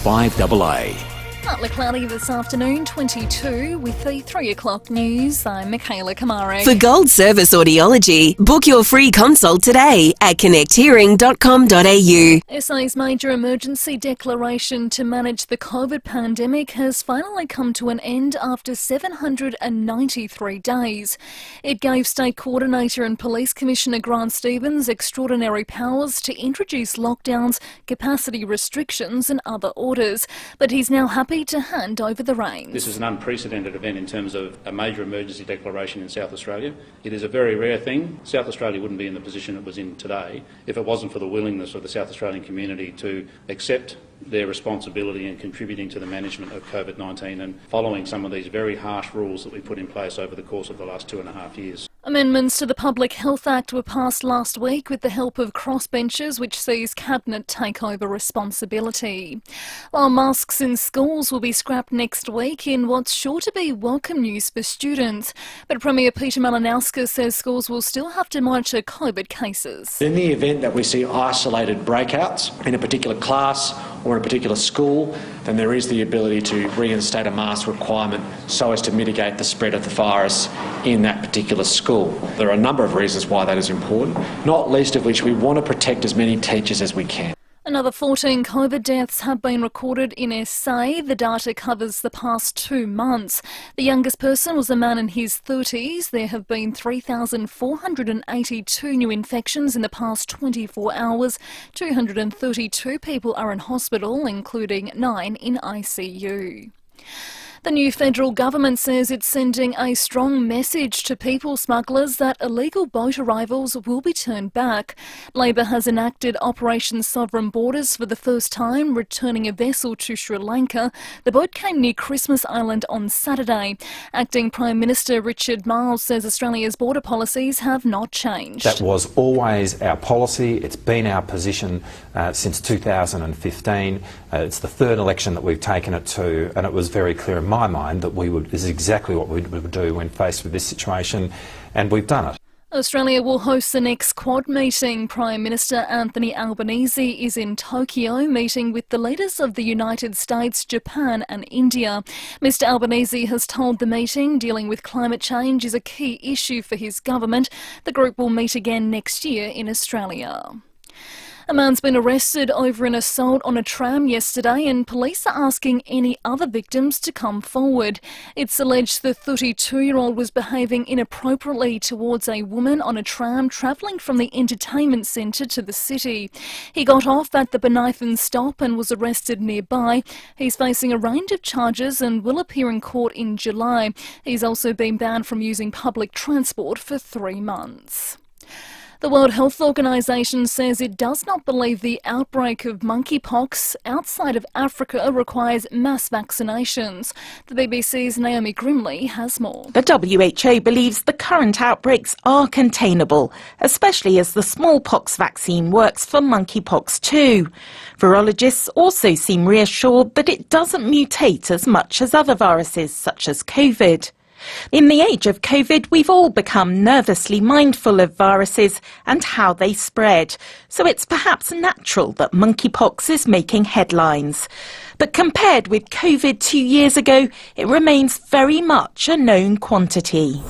FIVEAA. Partly cloudy this afternoon, 22, with the 3 o'clock news. I'm Michaela Kamara. For Gold Service Audiology, book your free consult today at connecthearing.com.au. SA's major emergency declaration to manage the COVID pandemic has finally come to an end after 793 days. It gave State Coordinator and Police Commissioner Grant Stevens extraordinary powers to introduce lockdowns, capacity restrictions and other orders, but he's now happy to hand over the reins. This is an unprecedented event in terms of a major emergency declaration in South Australia. It is a very rare thing. South Australia wouldn't be in the position it was in today if it wasn't for the willingness of the South Australian community to accept their responsibility in contributing to the management of COVID-19 and following some of these very harsh rules that we put in place over the course of the last 2.5 years. Amendments to the Public Health Act were passed last week with the help of crossbenchers, which sees Cabinet take over responsibility. While masks in schools will be scrapped next week in what's sure to be welcome news for students. But Premier Peter Malinauskas says schools will still have to monitor COVID cases. In the event that we see isolated breakouts in a particular class or in a particular school, then there is the ability to reinstate a mask requirement so as to mitigate the spread of the virus in that particular school. There are a number of reasons why that is important, not least of which we want to protect as many teachers as we can. Another 14 COVID deaths have been recorded in SA. The data covers the past 2 months. The youngest person was a man in his 30s. There have been 3,482 new infections in the past 24 hours. 232 people are in hospital, including 9 in ICU. The new federal government says it's sending a strong message to people smugglers that illegal boat arrivals will be turned back. Labor has enacted Operation Sovereign Borders for the first time, returning a vessel to Sri Lanka. The boat came near Christmas Island on Saturday. Acting Prime Minister Richard Marles says Australia's border policies have not changed. That was always our policy. It's been our position since 2015. It's the third election that we've taken it to, and it was very clear in my mind that this is exactly what we would do when faced with this situation, and we've done it. Australia will host the next Quad meeting. Prime Minister Anthony Albanese is in Tokyo meeting with the leaders of the United States, Japan and India. Mr Albanese has told the meeting dealing with climate change is a key issue for his government. The group will meet again next year in Australia. A man's been arrested over an assault on a tram yesterday, and police are asking any other victims to come forward. It's alleged the 32-year-old was behaving inappropriately towards a woman on a tram travelling from the entertainment centre to the city. He got off at the Benithan stop and was arrested nearby. He's facing a range of charges and will appear in court in July. He's also been banned from using public transport for 3 months. The World Health Organization says it does not believe the outbreak of monkeypox outside of Africa requires mass vaccinations. The BBC's Naomi Grimley has more. The WHO believes the current outbreaks are containable, especially as the smallpox vaccine works for monkeypox too. Virologists also seem reassured that it doesn't mutate as much as other viruses such as COVID. In the age of COVID, we've all become nervously mindful of viruses and how they spread, so it's perhaps natural that monkeypox is making headlines. But compared with COVID 2 years ago, it remains very much a known quantity.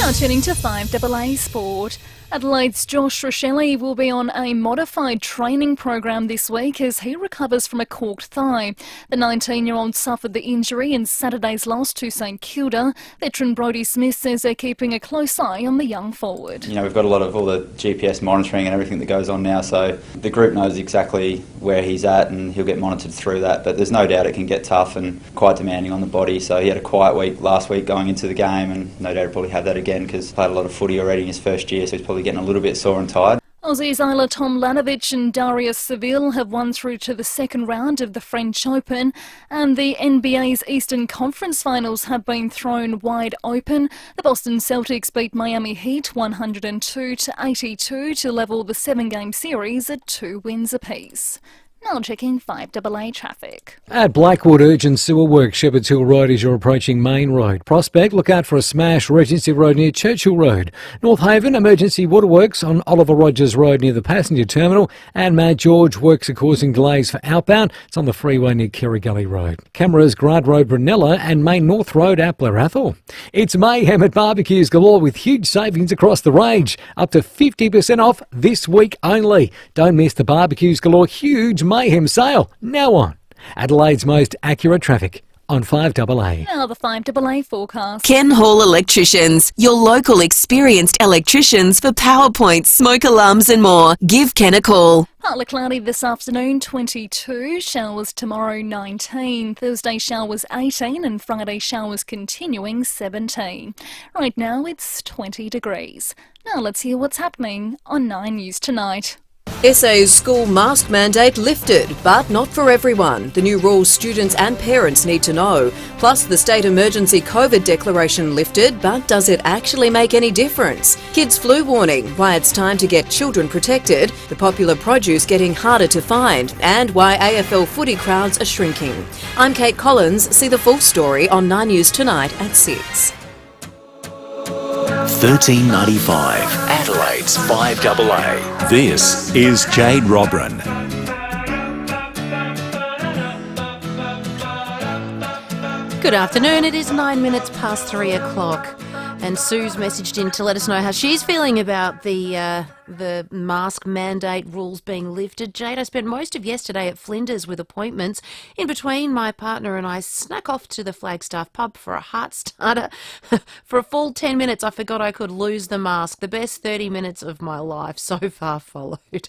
Now turning to FIVEAA Sport. Adelaide's Josh Rochelle will be on a modified training program this week as he recovers from a corked thigh. The 19-year-old suffered the injury in Saturday's loss to St Kilda. Veteran Brodie Smith says they're keeping a close eye on the young forward. You know, we've got a lot of all the GPS monitoring and everything that goes on now, so the group knows exactly where he's at and he'll get monitored through that. But there's no doubt it can get tough and quite demanding on the body. So he had a quiet week last week going into the game, and no doubt he'll probably have that again because he played a lot of footy already in his first year, so he's probably getting a little bit sore and tired. Aussies Isla Tomljanovic and Darius Seville have won through to the second round of the French Open, and the NBA's Eastern Conference Finals have been thrown wide open. The Boston Celtics beat Miami Heat 102-82 to level the 7-game series at 2 wins apiece. Now checking 5AA traffic. At Blackwood, urgent sewer work, Shepherd's Hill Road as you're approaching Main Road. Prospect, look out for a smash, Regency Road near Churchill Road. North Haven, emergency waterworks on Oliver Rogers Road near the passenger terminal. And Mount George, works are causing delays for outbound. It's on the freeway near Kerry Gully Road. Cameras, Grant Road, Brunella and Main North Road, Appler Athol. It's mayhem at barbecues galore with huge savings across the range. Up to 50% off this week only. Don't miss the barbecues galore huge mayhem sale now on Adelaide's most accurate traffic on 5AA. Now the 5AA forecast. Ken Hall Electricians, your local experienced electricians for power points, smoke alarms and more. Give Ken a call. Partly cloudy this afternoon, 22. Showers tomorrow, 19. Thursday showers, 18. And Friday showers continuing, 17. Right now it's 20 degrees. Now let's hear what's happening on 9 News Tonight. SA's school mask mandate lifted, but not for everyone. The new rules students and parents need to know. Plus, the state emergency COVID declaration lifted, but does it actually make any difference? Kids flu warning, why it's time to get children protected, the popular produce getting harder to find, and why AFL footy crowds are shrinking. I'm Kate Collins. See the full story on 9 News Tonight at 6. $13.95, Adelaide's 5AA. This is Jade Robran. Good afternoon, it is 9 minutes past 3 o'clock and Sue's messaged in to let us know how she's feeling about the mask mandate rules being lifted. Jade, I spent most of yesterday at Flinders with appointments. In between, my partner and I snuck off to the Flagstaff pub for a heart starter. For a full 10 minutes, I forgot I could lose the mask. The best 30 minutes of my life so far followed.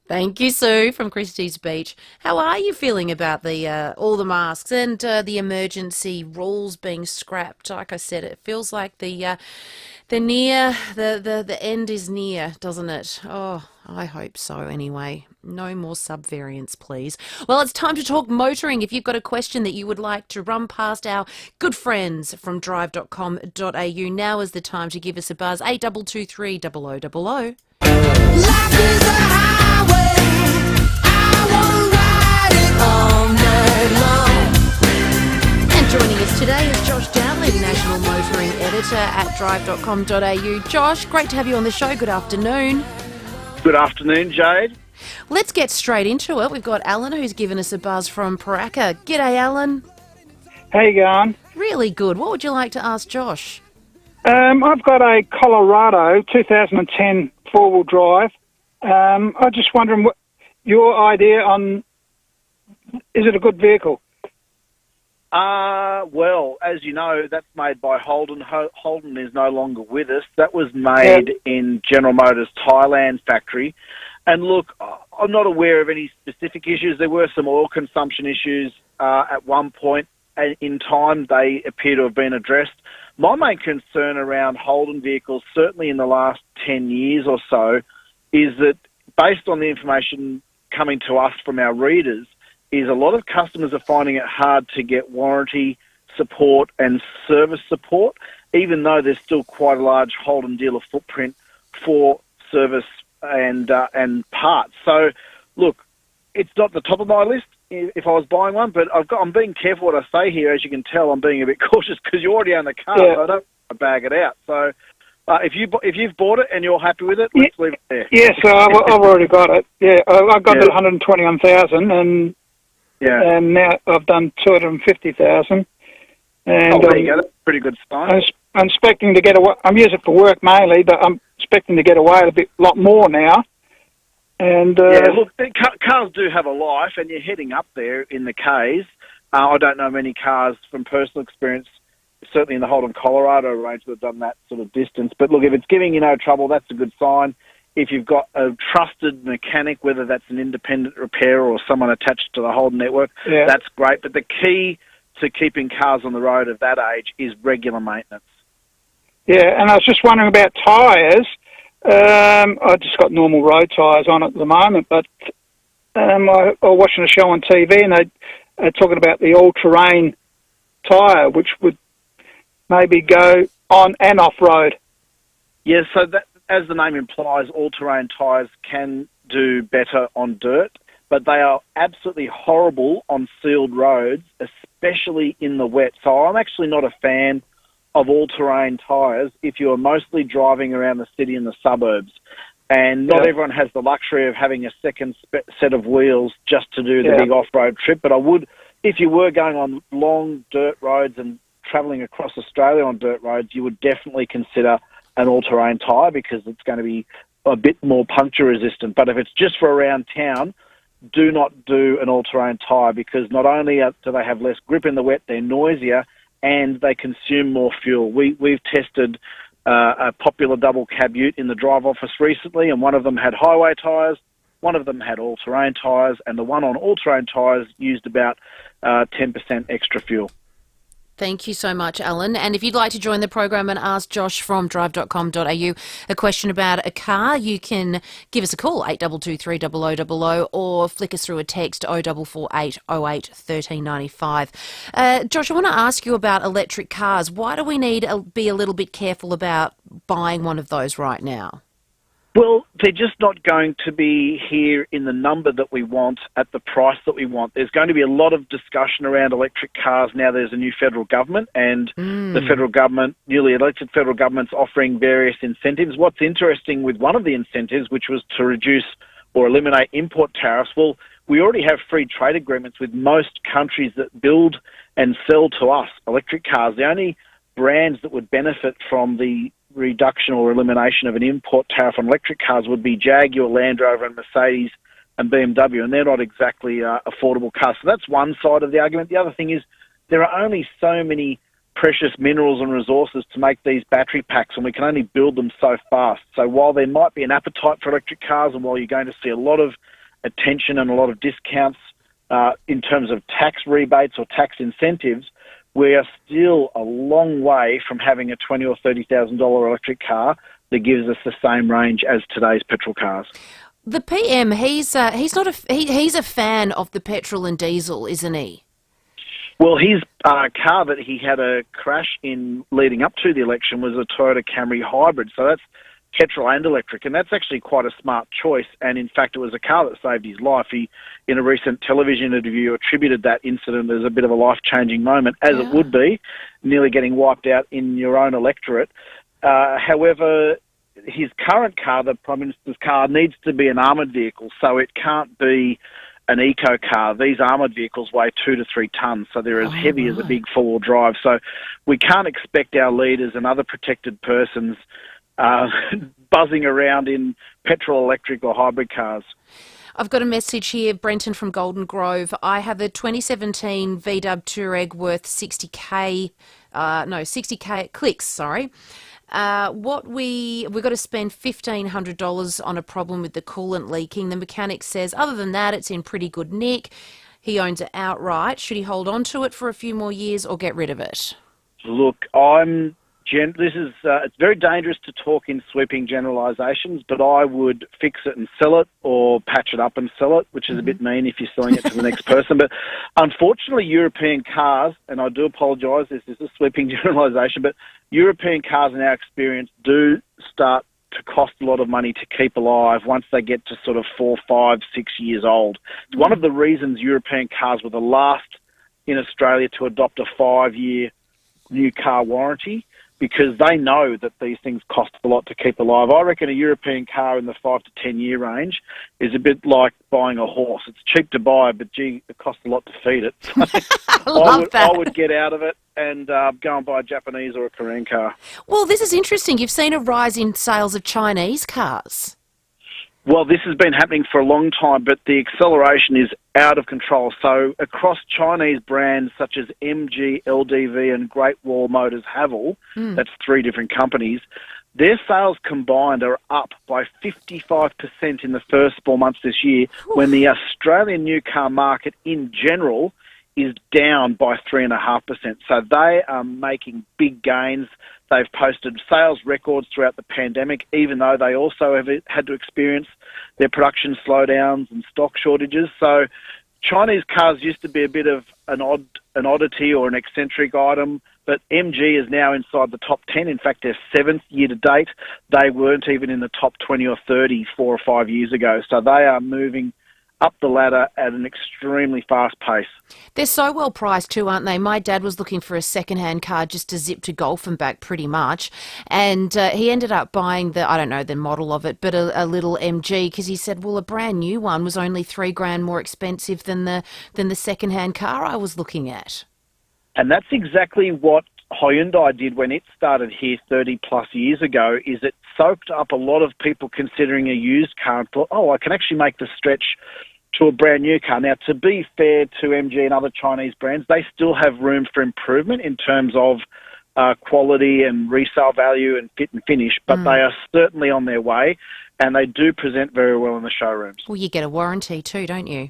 Thank you, Sue, from Christie's Beach. How are you feeling about the all the masks and the emergency rules being scrapped? Like I said, it feels like the end is near, doesn't it? Oh, I hope so anyway. No more subvariants, please. Well, it's time to talk motoring. If you've got a question that you would like to run past our good friends from drive.com.au, now is the time to give us a buzz. 8223 0000. Life is a highway. I wanna ride it all night long. And joining us today is Josh Dowling, National Motoring Editor at drive.com.au. Josh, great to have you on the show. Good afternoon. Good afternoon, Jade. Let's get straight into it. We've got Alan, who's given us a buzz from Paraka. G'day, Alan. How you going? Really good. What would you like to ask Josh? I've got a Colorado 2010 four-wheel drive. I'm just wondering what your idea on, is it a good vehicle? Well, as you know, that's made by Holden. Holden is no longer with us. That was made in General Motors Thailand factory. And look, I'm not aware of any specific issues. There were some oil consumption issues at one point in time. They appear to have been addressed. My main concern around Holden vehicles, certainly in the last 10 years or so, is that based on the information coming to us from our readers, is a lot of customers are finding it hard to get warranty support and service support, even though there's still quite a large Holden dealer footprint for service and parts. So, look, it's not the top of my list if I was buying one, but I'm being careful what I say here. As you can tell, I'm being a bit cautious because you already own the car, so I don't want to bag it out. So, if you've bought it and you're happy with it, let's leave it there. Yeah, so I've already got it. Yeah, I got the 121,000 and now I've done 250,000. And there you go. That's a pretty good sign. I'm expecting to get away. I'm using it for work mainly, but I'm expecting to get away a lot more now. And look, cars do have a life, and you're heading up there in the Ks. I don't know many cars from personal experience, certainly in the Holden Colorado range, that have done that sort of distance. But look, if it's giving you no trouble, that's a good sign. If you've got a trusted mechanic, whether that's an independent repairer or someone attached to the Holden network, that's great. But the key to keeping cars on the road of that age is regular maintenance. Yeah, and I was just wondering about tyres. I just got normal road tyres on at the moment, but I was watching a show on TV and they're talking about the all-terrain tyre, which would maybe go on and off-road. Yeah, so that, as the name implies, all-terrain tyres can do better on dirt, but they are absolutely horrible on sealed roads, especially in the wet. So I'm actually not a fan of all-terrain tyres if you're mostly driving around the city and the suburbs. And not everyone has the luxury of having a second set of wheels just to do the big off-road trip. But I would, if you were going on long dirt roads and travelling across Australia on dirt roads, you would definitely consider an all-terrain tyre because it's going to be a bit more puncture resistant. But if it's just for around town, do not do an all-terrain tyre because not only do they have less grip in the wet, they're noisier and they consume more fuel. We've tested a popular double cab ute in the drive office recently, and one of them had highway tyres, one of them had all-terrain tyres, and the one on all-terrain tyres used about 10% extra fuel. Thank you so much, Alan. And if you'd like to join the program and ask Josh from drive.com.au a question about a car, you can give us a call, 822 300 or flick us through a text, 0448 08 1395. Josh, I want to ask you about electric cars. Why do we need to be a little bit careful about buying one of those right now? Well, they're just not going to be here in the number that we want at the price that we want. There's going to be a lot of discussion around electric cars now. There's a new federal government and the federal government, newly elected federal government's offering various incentives. What's interesting with one of the incentives, which was to reduce or eliminate import tariffs, well, we already have free trade agreements with most countries that build and sell to us electric cars. The only brands that would benefit from the reduction or elimination of an import tariff on electric cars would be Jaguar, Land Rover and Mercedes and BMW, and they're not exactly affordable cars. So that's one side of the argument. The other thing is there are only so many precious minerals and resources to make these battery packs, and we can only build them so fast. So while there might be an appetite for electric cars and while you're going to see a lot of attention and a lot of discounts in terms of tax rebates or tax incentives, we are still a long way from having a $20,000 or $30,000 electric car that gives us the same range as today's petrol cars. The PM, he's a fan of the petrol and diesel, isn't he? Well, his car that he had a crash in leading up to the election was a Toyota Camry hybrid, so that's petrol and electric, and that's actually quite a smart choice. And in fact, it was a car that saved his life. He, in a recent television interview, attributed that incident as a bit of a life-changing moment, as it would be, nearly getting wiped out in your own electorate. However, his current car, the Prime Minister's car, needs to be an armoured vehicle, so it can't be an eco car. These armoured vehicles weigh 2 to 3 tonnes, so they're as heavy as a big four-wheel drive. So we can't expect our leaders and other protected persons buzzing around in petrol, electric or hybrid cars. I've got a message here, Brenton from Golden Grove. I have a 2017 VW Touareg worth 60k clicks, sorry. We've got to spend $1,500 on a problem with the coolant leaking. The mechanic says, other than that, it's in pretty good nick. He owns it outright. Should he hold on to it for a few more years or get rid of it? Look, it's very dangerous to talk in sweeping generalisations, but I would fix it and sell it or patch it up and sell it, which is a bit mean if you're selling it to the next person. But unfortunately, European cars, and I do apologise, this is a sweeping generalisation, but European cars in our experience do start to cost a lot of money to keep alive once they get to sort of 4, 5, 6 years old. It's one of the reasons European cars were the last in Australia to adopt a 5-year new car warranty, because they know that these things cost a lot to keep alive. I reckon a European car in the 5 to 10 year range is a bit like buying a horse. It's cheap to buy, but gee, it costs a lot to feed it. I would get out of it and go and buy a Japanese or a Korean car. Well, this is interesting. You've seen a rise in sales of Chinese cars. Well, this has been happening for a long time, but the acceleration is out of control. So across Chinese brands such as MG, LDV and Great Wall Motors Haval, that's 3 different companies, their sales combined are up by 55% in the first 4 months this year, when the Australian new car market in general is down by 3.5%. So they are making big gains. They've posted sales records throughout the pandemic, even though they also have had to experience their production slowdowns and stock shortages. So Chinese cars used to be a bit of an oddity or an eccentric item, but MG is now inside the top 10. In fact, they're 7th year to date. They weren't even in the top 20 or 30 4 or 5 years ago. So they are moving up the ladder at an extremely fast pace. They're so well priced too, aren't they? My dad was looking for a second-hand car just to zip to golf and back pretty much. And he ended up buying I don't know the model of it, but a little MG, because he said, well, a brand new one was only $3,000 more expensive than the second-hand car I was looking at. And that's exactly what Hyundai did when it started here 30 plus years ago, is it soaked up a lot of people considering a used car and thought, I can actually make the stretch to a brand new car. Now, to be fair to MG and other Chinese brands, they still have room for improvement in terms of quality and resale value and fit and finish, but they are certainly on their way, and they do present very well in the showrooms. Well, you get a warranty too, don't you?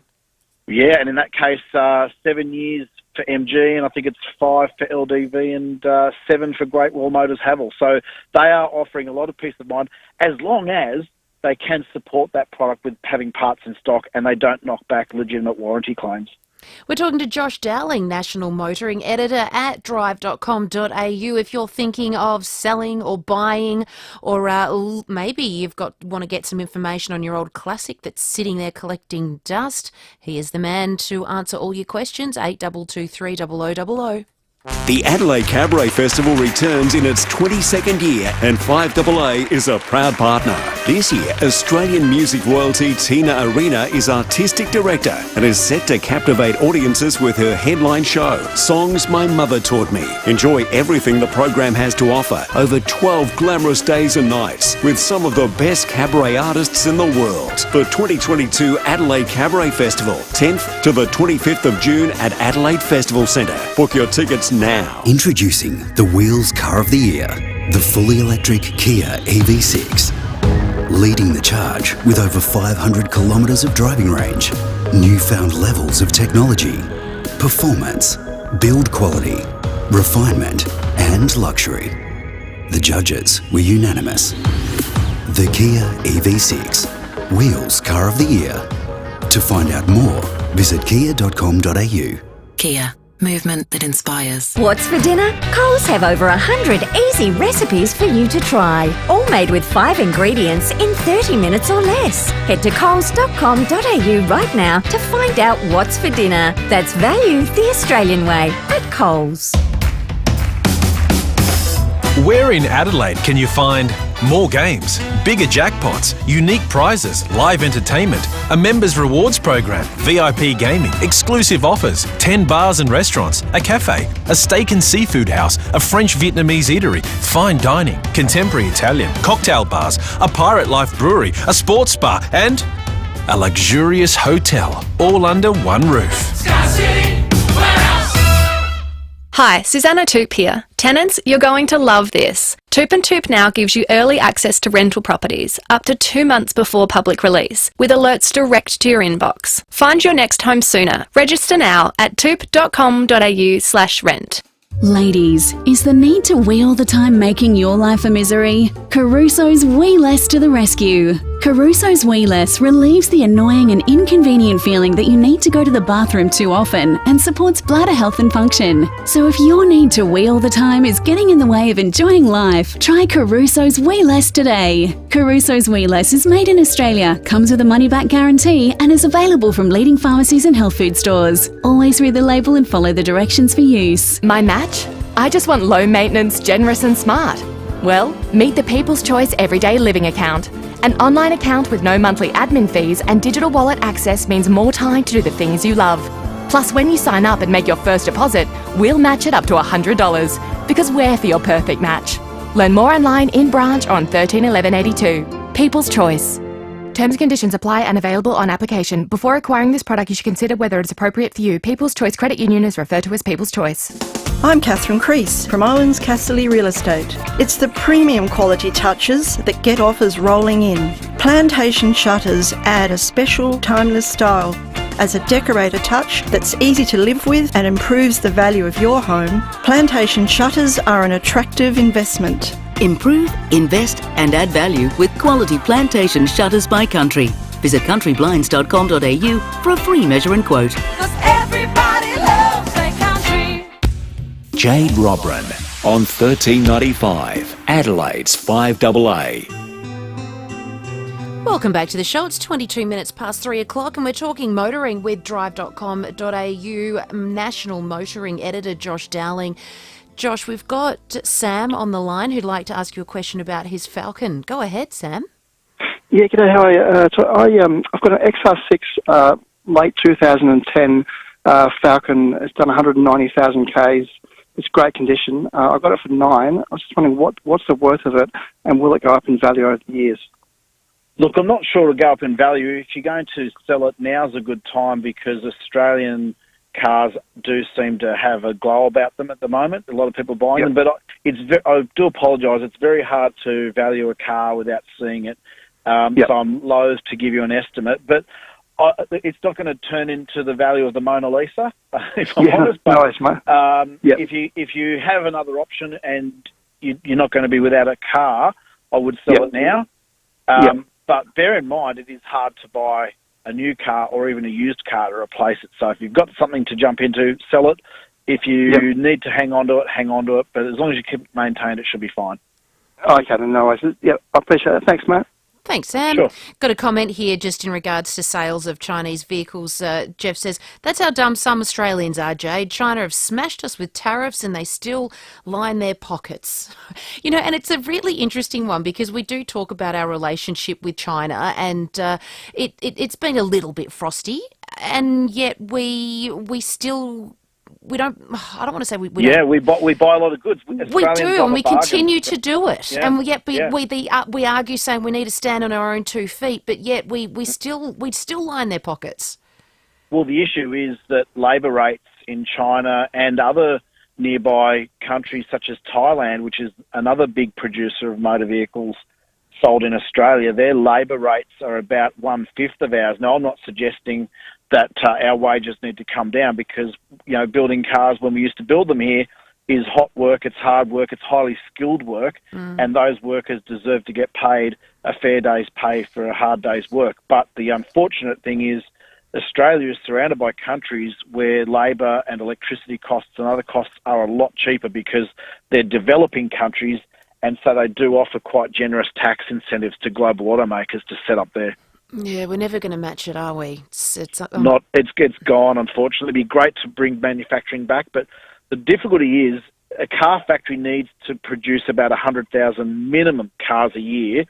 Yeah, and in that case, 7 years for MG, and I think it's 5 for LDV and 7 for Great Wall Motors Haval. So they are offering a lot of peace of mind, as long as they can support that product with having parts in stock and they don't knock back legitimate warranty claims. We're talking to Josh Dowling, National Motoring Editor at drive.com.au. If you're thinking of selling or buying, or maybe want to get some information on your old classic that's sitting there collecting dust, he is the man to answer all your questions. 8223 0000. The Adelaide Cabaret Festival returns in its 22nd year, and FIVEAA is a proud partner. This year, Australian music royalty Tina Arena is artistic director and is set to captivate audiences with her headline show, Songs My Mother Taught Me. Enjoy everything the program has to offer over 12 glamorous days and nights with some of the best cabaret artists in the world. The 2022 Adelaide Cabaret Festival, 10th to the 25th of June at Adelaide Festival Centre. Book your tickets now. Introducing the Wheels Car of the Year, the fully electric Kia EV6. Leading the charge with over 500 kilometres of driving range, newfound levels of technology, performance, build quality, refinement and luxury. The judges were unanimous. The Kia EV6, Wheels Car of the Year. To find out more, visit kia.com.au. Kia. Movement that inspires. What's for dinner? Coles have over 100 easy recipes for you to try, all made with 5 ingredients in 30 minutes or less. Head to coles.com.au right now to find out what's for dinner. That's value the Australian way at Coles. Where in Adelaide can you find more games, bigger jackpots, unique prizes, live entertainment, a members rewards program, VIP gaming, exclusive offers, 10 bars and restaurants, a cafe, a steak and seafood house, a French Vietnamese eatery, fine dining, contemporary Italian, cocktail bars, a Pirate Life brewery, a sports bar and a luxurious hotel, all under one roof. Sky City Warehouse. Hi, Susanna Toop here. Tenants, you're going to love this. Toop & Toop now gives you early access to rental properties up to 2 months before public release, with alerts direct to your inbox. Find your next home sooner. Register now at toop.com.au/rent. Ladies, is the need to wee all the time making your life a misery? Caruso's Wee Less to the rescue. Caruso's Wee Less relieves the annoying and inconvenient feeling that you need to go to the bathroom too often and supports bladder health and function. So if your need to wee all the time is getting in the way of enjoying life, try Caruso's Wee Less today. Caruso's Wee Less is made in Australia, comes with a money-back guarantee and is available from leading pharmacies and health food stores. Always read the label and follow the directions for use. My match? I just want low maintenance, generous and smart. Well, meet the People's Choice Everyday Living Account. An online account with no monthly admin fees and digital wallet access means more time to do the things you love. Plus, when you sign up and make your first deposit, we'll match it up to $100 because we're for your perfect match. Learn more online, in branch or on 13 11 82. People's Choice. Terms and conditions apply and available on application. Before acquiring this product, you should consider whether it's appropriate for you. People's Choice Credit Union is referred to as People's Choice. I'm Catherine Crease from Owens Casterly Real Estate. It's the premium quality touches that get offers rolling in. Plantation shutters add a special timeless style. As a decorator touch that's easy to live with and improves the value of your home, Plantation shutters are an attractive investment. Improve, invest and add value with quality Plantation shutters by Country. Visit countryblinds.com.au for a free measure and quote. Everybody loves their country. Jade Robran on 1395, Adelaide's FIVEAA. Welcome back to the show. It's 22 minutes past 3 o'clock and we're talking motoring with drive.com.au national motoring editor Josh Dowling. Josh, we've got Sam on the line who'd like to ask you a question about his Falcon. Go ahead, Sam. Yeah, g'day, how are you? I've got an XR6 late 2010 Falcon. It's done 190,000 Ks. It's great condition. I got it for 9. I was just wondering what's the worth of it and will it go up in value over the years? Look, I'm not sure it'll go up in value. If you're going to sell it, now's a good time because Australian cars do seem to have a glow about them at the moment. A lot of people buying them, but I do apologise. It's very hard to value a car without seeing it. So I'm loath to give you an estimate, but it's not going to turn into the value of the Mona Lisa, if I'm honest. But, if you have another option and you're not going to be without a car, I would sell it now. But bear in mind, it is hard to buy a new car or even a used car to replace it. So if you've got something to jump into, sell it. If you need to hang on to it, hang on to it. But as long as you keep it maintained, it should be fine. Okay, no worries. I appreciate it. Thanks, mate. Thanks, Sam. Sure. Got a comment here just in regards to sales of Chinese vehicles. Jeff says, that's how dumb some Australians are, Jade. China have smashed us with tariffs and they still line their pockets. And it's a really interesting one because we do talk about our relationship with China and it's been a little bit frosty and yet we still... I don't want to say we don't. We buy a lot of goods. We do, and we continue to do it. Yeah. And yet we argue saying we need to stand on our own 2 feet, but yet we still line their pockets. Well, the issue is that labour rates in China and other nearby countries such as Thailand, which is another big producer of motor vehicles sold in Australia, their labour rates are about 1/5 of ours. Now, I'm not suggesting that our wages need to come down because, building cars when we used to build them here is hot work, it's hard work, it's highly skilled work, and those workers deserve to get paid a fair day's pay for a hard day's work. But the unfortunate thing is Australia is surrounded by countries where labour and electricity costs and other costs are a lot cheaper because they're developing countries, and so they do offer quite generous tax incentives to global automakers to set up there. Yeah, we're never going to match it, are we? It's gone, unfortunately. It'd be great to bring manufacturing back, but the difficulty is a car factory needs to produce about 100,000 minimum cars a year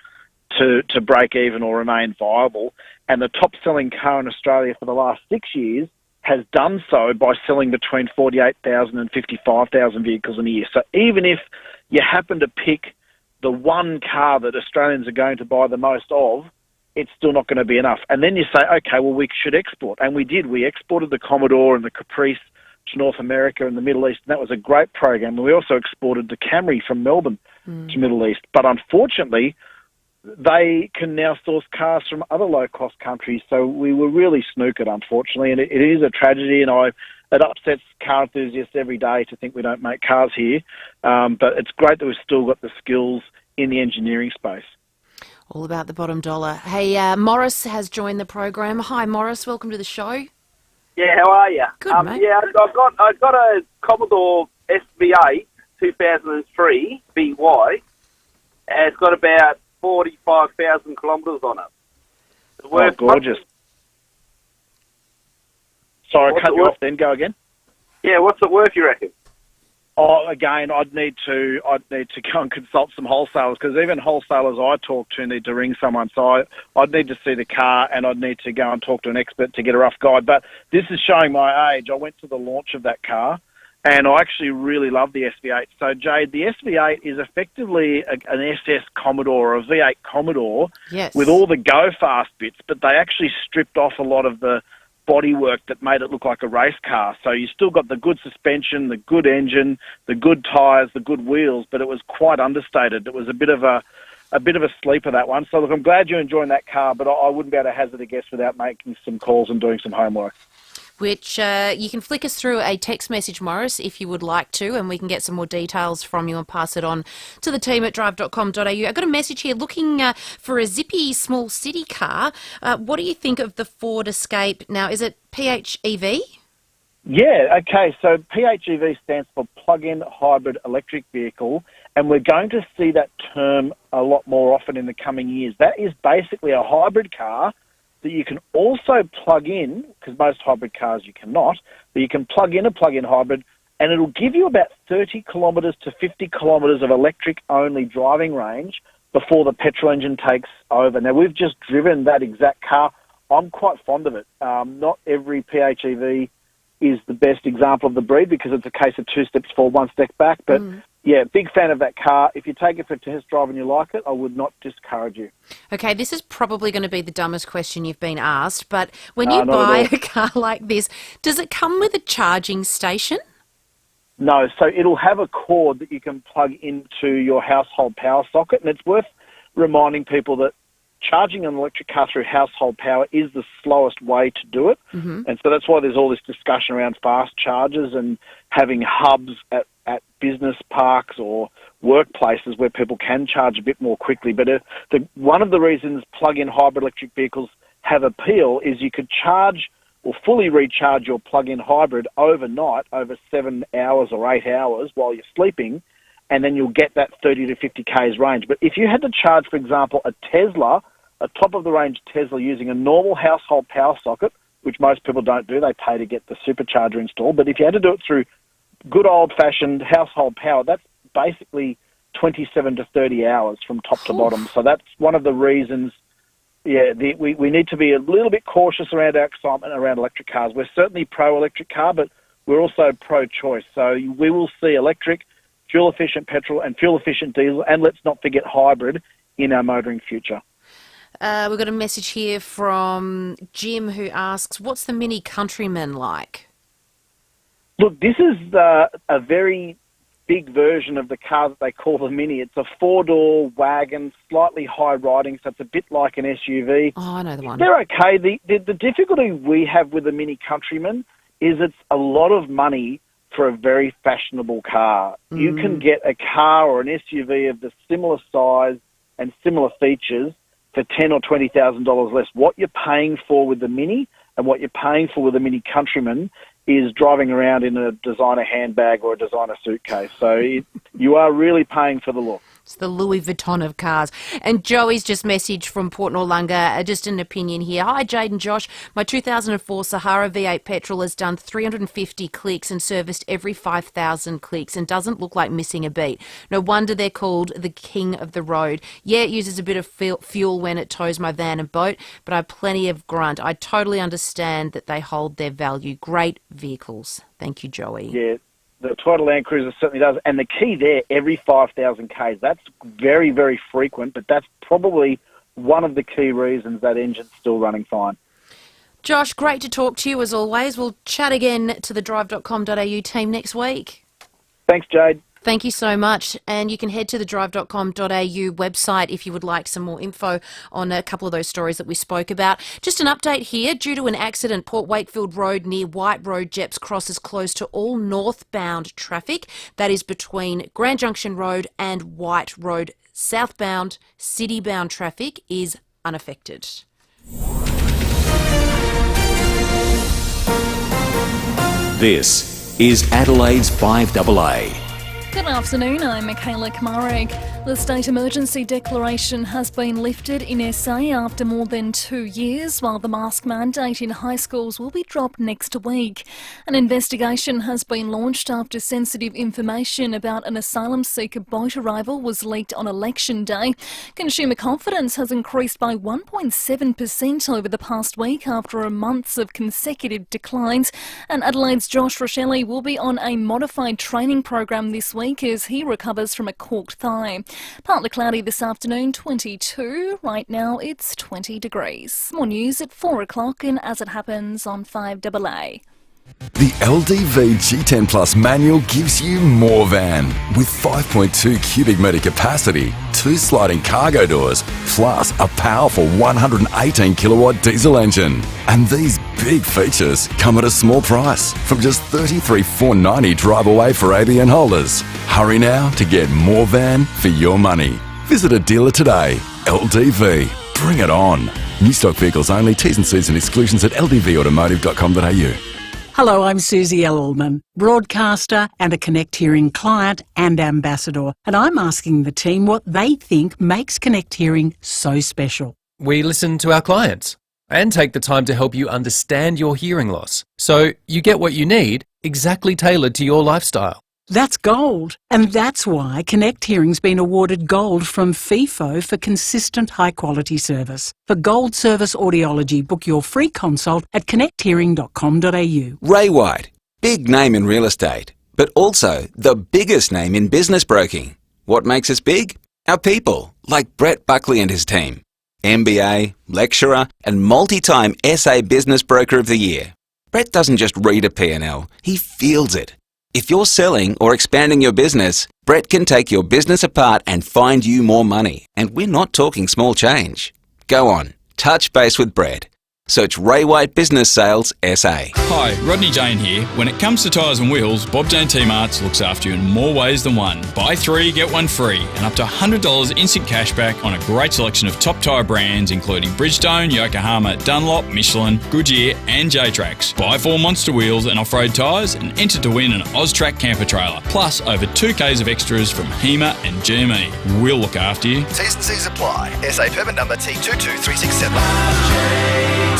to break even or remain viable. And the top-selling car in Australia for the last 6 years has done so by selling between 48,000 and 55,000 vehicles in a year. So even if you happen to pick the one car that Australians are going to buy the most of, it's still not going to be enough. And then you say, okay, well, we should export. And we did. We exported the Commodore and the Caprice to North America and the Middle East, and that was a great program. And we also exported the Camry from Melbourne to Middle East. But unfortunately, they can now source cars from other low-cost countries. So we were really snookered, unfortunately, and it is a tragedy, and it upsets car enthusiasts every day to think we don't make cars here. But it's great that we've still got the skills in the engineering space. All about the bottom dollar. Hey, Morris has joined the program. Hi, Morris. Welcome to the show. Yeah, how are you? Good, mate. Yeah, I got a Commodore FIVEAA 2003 BY, and it's got about 45,000 kilometres on it. Gorgeous. Sorry, I cut you off then. Go again. Yeah, what's it worth, you reckon? Oh, again, I'd need to go and consult some wholesalers because even wholesalers I talk to need to ring someone. So I'd need to see the car and I'd need to go and talk to an expert to get a rough guide. But this is showing my age. I went to the launch of that car and I actually really love the SV8. So, Jade, the SV8 is effectively an SS Commodore, a V8 Commodore with all the go-fast bits, but they actually stripped off a lot of the bodywork that made it look like a race car. So you still got the good suspension, the good engine, the good tyres, the good wheels, but it was quite understated. It was a bit of a sleeper, that one. So look, I'm glad you're enjoying that car, but I wouldn't be able to hazard a guess without making some calls and doing some homework. Which you can flick us through a text message, Morris, if you would like to, and we can get some more details from you and pass it on to the team at drive.com.au. I've got a message here looking for a zippy small city car. What do you think of the Ford Escape? Now, is it PHEV? Yeah, okay, so PHEV stands for plug-in hybrid electric vehicle, and we're going to see that term a lot more often in the coming years. That is basically a hybrid car that you can also plug in, because most hybrid cars you cannot, but you can plug in a plug-in hybrid, and it'll give you about 30 kilometres to 50 kilometres of electric-only driving range before the petrol engine takes over. Now, we've just driven that exact car. I'm quite fond of it. Not every PHEV is the best example of the breed because it's a case of 2 steps forward, 1 step back. But, yeah, big fan of that car. If you take it for a test drive and you like it, I would not discourage you. Okay, this is probably going to be the dumbest question you've been asked, but when you buy a car like this, does it come with a charging station? No, so it'll have a cord that you can plug into your household power socket, and it's worth reminding people that charging an electric car through household power is the slowest way to do it. And so that's why there's all this discussion around fast chargers and having hubs at business parks or workplaces where people can charge a bit more quickly. But one of the reasons plug-in hybrid electric vehicles have appeal is you could charge or fully recharge your plug-in hybrid overnight over 7 hours or 8 hours while you're sleeping, and then you'll get that 30 to 50 k's range. But if you had to charge, for example, a Tesla, a top-of-the-range Tesla using a normal household power socket, which most people don't do, they pay to get the supercharger installed, but if you had to do it through good old-fashioned household power, that's basically 27 to 30 hours from top to bottom. So that's one of the reasons, we need to be a little bit cautious around our excitement around electric cars. We're certainly pro-electric car, but we're also pro-choice. So we will see electric, fuel-efficient petrol and fuel-efficient diesel, and let's not forget hybrid in our motoring future. We've got a message here from Jim who asks, what's the Mini Countryman like? Look, this is a very big version of the car that they call the Mini. It's a 4-door wagon, slightly high riding, so it's a bit like an SUV. Oh, I know the one. They're okay. The difficulty we have with the Mini Countryman is it's a lot of money for a very fashionable car. You can get a car or an SUV of the similar size and similar features for $10,000 or $20,000 less. What you're paying for with the Mini and what you're paying for with the Mini Countryman is driving around in a designer handbag or a designer suitcase. So you are really paying for the look. It's the Louis Vuitton of cars. And Joey's just messaged from Port Noarlunga, just an opinion here. Hi, Jade and Josh. My 2004 Sahara V8 petrol has done 350 clicks and serviced every 5,000 clicks and doesn't look like missing a beat. No wonder they're called the king of the road. Yeah, it uses a bit of fuel when it tows my van and boat, but I have plenty of grunt. I totally understand that they hold their value. Great vehicles. Thank you, Joey. Yeah. The Toyota Land Cruiser certainly does. And the key there, every 5,000 Ks. That's very, very frequent, but that's probably one of the key reasons that engine's still running fine. Josh, great to talk to you as always. We'll chat again to the drive.com.au team next week. Thanks, Jade. Thank you so much. And you can head to the drive.com.au website if you would like some more info on a couple of those stories that we spoke about. Just an update here. Due to an accident, Port Wakefield Road near White Road Jeps Cross is closed to all northbound traffic. That is between Grand Junction Road and White Road. Southbound, city-bound traffic is unaffected. This is Adelaide's FIVEAA. Good afternoon, I'm Michaela Kamarik. The state emergency declaration has been lifted in SA after more than 2 years, while the mask mandate in high schools will be dropped next week. An investigation has been launched after sensitive information about an asylum seeker boat arrival was leaked on election day. Consumer confidence has increased by 1.7% over the past week after months of consecutive declines, and Adelaide's Josh Rochelle will be on a modified training program this week as he recovers from a corked thigh. Partly cloudy this afternoon, 22. Right now it's 20 degrees. More news at 4 o'clock and As It Happens on 5AA. The LDV G10 Plus manual gives you more van with 5.2 cubic metre capacity, 2 sliding cargo doors, plus a powerful 118 kilowatt diesel engine. And these big features come at a small price from just $33,490 drive away for ABN holders. Hurry now to get more van for your money. Visit a dealer today. LDV. Bring it on. New stock vehicles only. T's and C's and exclusions at ldvautomotive.com.au. Hello, I'm Susie L. Allman, broadcaster and a Connect Hearing client and ambassador, and I'm asking the team what they think makes Connect Hearing so special. We listen to our clients and take the time to help you understand your hearing loss, so you get what you need exactly tailored to your lifestyle. That's gold, and that's why Connect Hearing's been awarded gold from FIVEAA for consistent high-quality service. For gold service audiology, book your free consult at connecthearing.com.au. Ray White, big name in real estate, but also the biggest name in business broking. What makes us big? Our people, like Brett Buckley and his team. MBA, lecturer, and multi-time SA Business Broker of the Year. Brett doesn't just read a P&L, he feels it. If you're selling or expanding your business, Brett can take your business apart and find you more money. And we're not talking small change. Go on, touch base with Brett. Search Ray White Business Sales SA. Hi, Rodney Jane here. When it comes to tyres and wheels, Bob Jane T-Marts looks after you in more ways than one. Buy 3, get 1 free, and up to $100 instant cashback on a great selection of top tyre brands including Bridgestone, Yokohama, Dunlop, Michelin, Goodyear and J-Trax. Buy 4 Monster wheels and off-road tyres and enter to win an OzTrack camper trailer. Plus over 2Ks of extras from HEMA and GME. We'll look after you. T's and C's apply. SA permit number T22367.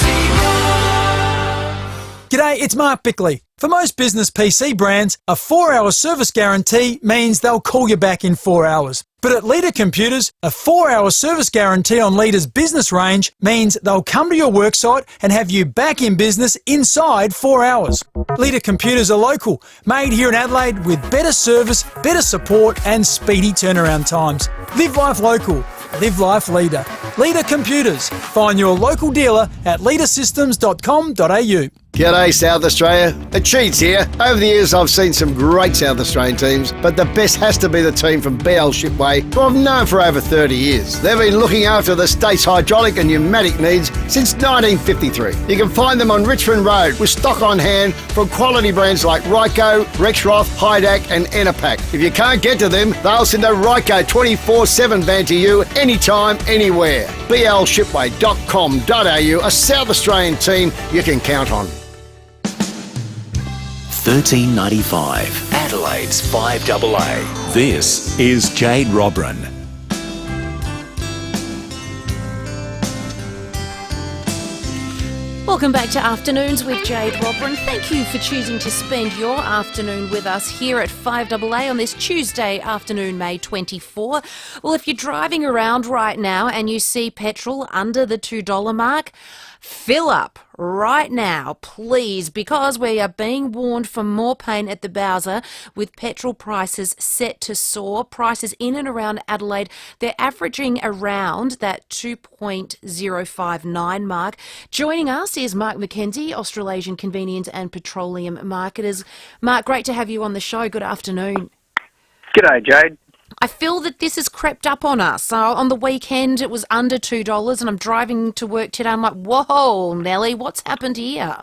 G'day, it's Mark Bickley. For most business PC brands, a 4-hour service guarantee means they'll call you back in 4 hours. But at Leader Computers, a 4-hour service guarantee on Leader's business range means they'll come to your worksite and have you back in business inside 4 hours. Leader Computers are local, made here in Adelaide with better service, better support and speedy turnaround times. Live life local. Live life Leader. Leader Computers. Find your local dealer at leadersystems.com.au. G'day South Australia, Cheats here. Over the years I've seen some great South Australian teams, but the best has to be the team from BL Shipway, who I've known for over 30 years. They've been looking after the state's hydraulic and pneumatic needs since 1953. You can find them on Richmond Road with stock on hand from quality brands like Ryco, Rexroth, Hydac and Enerpac. If you can't get to them, they'll send a Ryco 24/7 van to you anytime, anywhere. blshipway.com.au, a South Australian team you can count on. $13.95. Adelaide's FIVEAA. This is Jade Robran. Welcome back to Afternoons with Jade Robran. Thank you for choosing to spend your afternoon with us here at FIVEAA on this Tuesday afternoon, May 24. Well, if you're driving around right now and you see petrol under the $2 mark, fill up right now, please, because we are being warned for more pain at the Bowser with petrol prices set to soar. Prices in and around Adelaide, they're averaging around that 2.059 mark. Joining us is Mark McKenzie, Australasian Convenience and Petroleum Marketers. Mark, great to have you on the show. Good afternoon. G'day, Jade. I feel that this has crept up on us. On the weekend, it was under $2, and I'm driving to work today. I'm like, whoa, Nelly, what's happened here?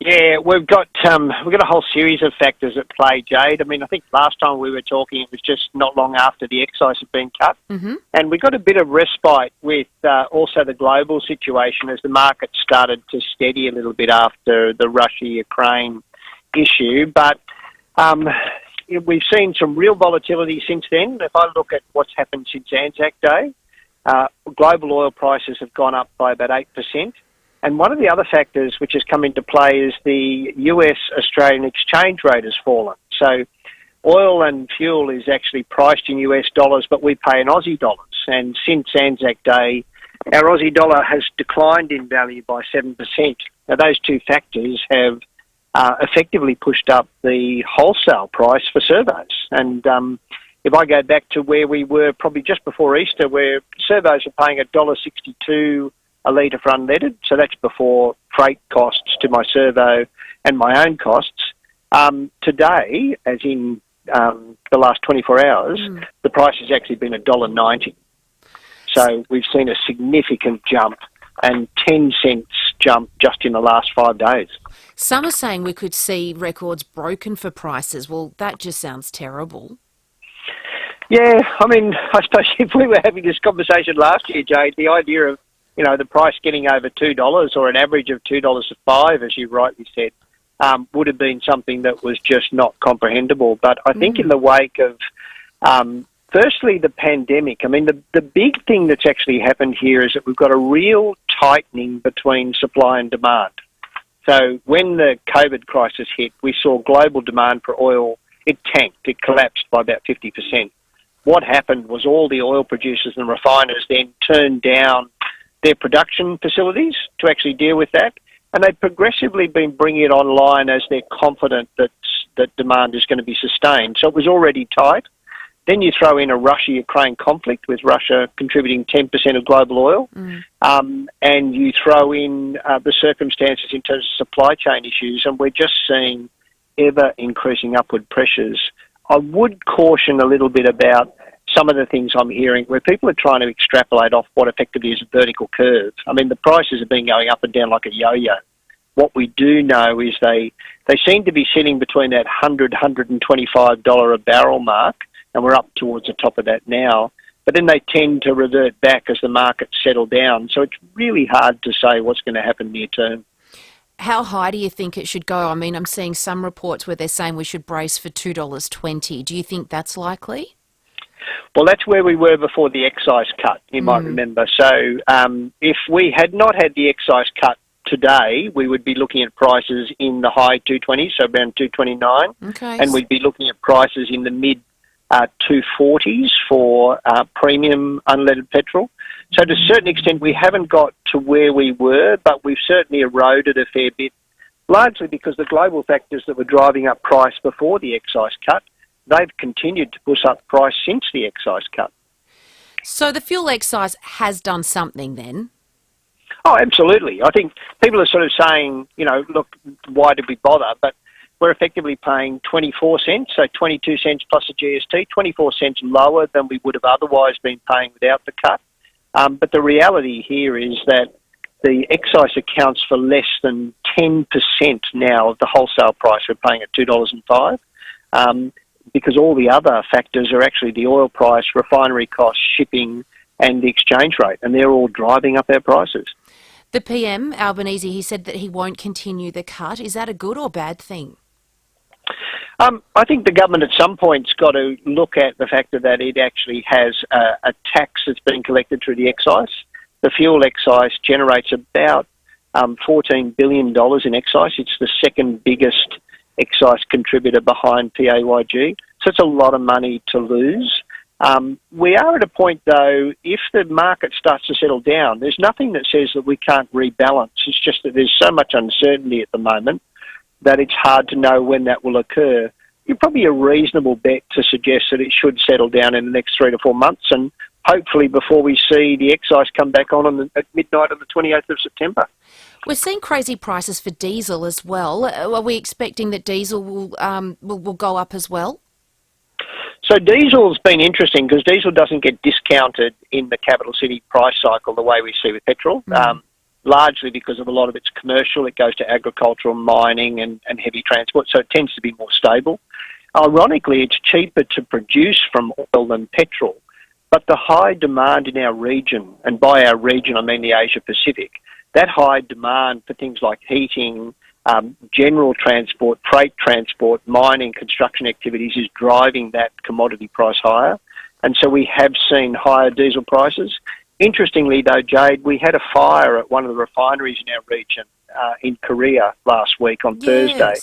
Yeah, we've got a whole series of factors at play, Jade. I mean, I think last time we were talking, it was just not long after the excise had been cut. Mm-hmm. And we got a bit of respite with also the global situation as the market started to steady a little bit after the Russia-Ukraine issue. But we've seen some real volatility since then. If I look at what's happened since Anzac Day, global oil prices have gone up by about 8%. And one of the other factors which has come into play is the US-Australian exchange rate has fallen. So oil and fuel is actually priced in US dollars, but we pay in Aussie dollars. And since Anzac Day, our Aussie dollar has declined in value by 7%. Now, those two factors have effectively pushed up the wholesale price for servos. And if I go back to where we were probably just before Easter, where servos are paying $1.62 a litre for unleaded, so that's before freight costs to my servo and my own costs. Today, as in the last 24 hours, the price has actually been $1.90. So we've seen a significant jump, and 10 cents jump just in the last 5 days. Some are saying we could see records broken for prices. Well, that just sounds terrible. Yeah, I mean, I suppose if we were having this conversation last year, Jade, the idea of, the price getting over $2 or an average of $2.05, as you rightly said, would have been something that was just not comprehensible. But I think in the wake of, firstly, the pandemic, I mean, the big thing that's actually happened here is that we've got a real tightening between supply and demand. So when the COVID crisis hit, we saw global demand for oil, it tanked, it collapsed by about 50%. What happened was all the oil producers and refiners then turned down their production facilities to actually deal with that, and they've progressively been bringing it online as they're confident that demand is going to be sustained. So it was already tight. Then you throw in a Russia-Ukraine conflict with Russia contributing 10% of global oil, and you throw in the circumstances in terms of supply chain issues, and we're just seeing ever-increasing upward pressures. I would caution a little bit about some of the things I'm hearing where people are trying to extrapolate off what effectively is a vertical curve. I mean, the prices have been going up and down like a yo-yo. What we do know is they seem to be sitting between that $100, $125 a barrel mark, and we're up towards the top of that now. But then they tend to revert back as the markets settle down. So it's really hard to say what's going to happen near term. How high do you think it should go? I mean, I'm seeing some reports where they're saying we should brace for $2.20. Do you think that's likely? Well, that's where we were before the excise cut, you might remember. So if we had not had the excise cut today, we would be looking at prices in the high 220s, so around 229. Okay. And we'd be looking at prices in the mid 240s for premium unleaded petrol. So to a certain extent, we haven't got to where we were, but we've certainly eroded a fair bit, largely because the global factors that were driving up price before the excise cut, they've continued to push up price since the excise cut. So the fuel excise has done something then? Oh, absolutely. I think people are sort of saying, you know, look, why did we bother? But we're effectively paying 24 cents, so 22 cents plus a GST, 24 cents lower than we would have otherwise been paying without the cut. But the reality here is that the excise accounts for less than 10% now of the wholesale price we're paying at $2.05, because all the other factors are actually the oil price, refinery costs, shipping, and the exchange rate, and they're all driving up our prices. The PM, Albanese, he said that he won't continue the cut. Is that a good or bad thing? I think the government at some point's got to look at the fact that it actually has a tax that's being collected through the excise. The fuel excise generates about $14 billion in excise. It's the second biggest excise contributor behind PAYG. So it's a lot of money to lose. We are at a point, though, if the market starts to settle down, there's nothing that says that we can't rebalance. It's just that there's so much uncertainty at the moment that it's hard to know when that will occur. You're probably a reasonable bet to suggest that it should settle down in the next 3 to 4 months, and hopefully before we see the excise come back on at midnight on the 28th of September. We're seeing crazy prices for diesel as well. Are we expecting that diesel will go up as well? So diesel's been interesting because diesel doesn't get discounted in the capital city price cycle the way we see with petrol, largely because of a lot of it's commercial. It goes to agricultural, mining and heavy transport, so it tends to be more stable. Ironically, it's cheaper to produce from oil than petrol, but the high demand in our region, and by our region I mean the Asia Pacific, that high demand for things like heating, general transport, freight transport, mining, construction activities is driving that commodity price higher. And so we have seen higher diesel prices. Interestingly, though, Jade, we had a fire at one of the refineries in our region in Korea last week on Thursday.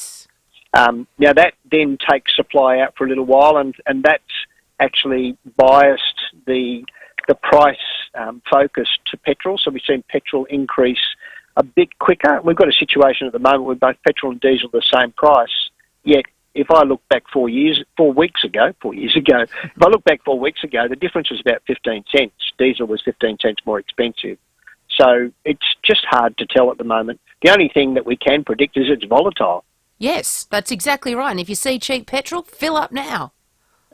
Now, that then takes supply out for a little while, and that's actually biased the price focus to petrol. So we've seen petrol increase a bit quicker. We've got a situation at the moment where both petrol and diesel are the same price, yet if I look back 4 weeks ago, if I look back 4 weeks ago, the difference was about 15 cents. Diesel was 15 cents more expensive. So it's just hard to tell at the moment. The only thing that we can predict is it's volatile. Yes, that's exactly right. And if you see cheap petrol, fill up now.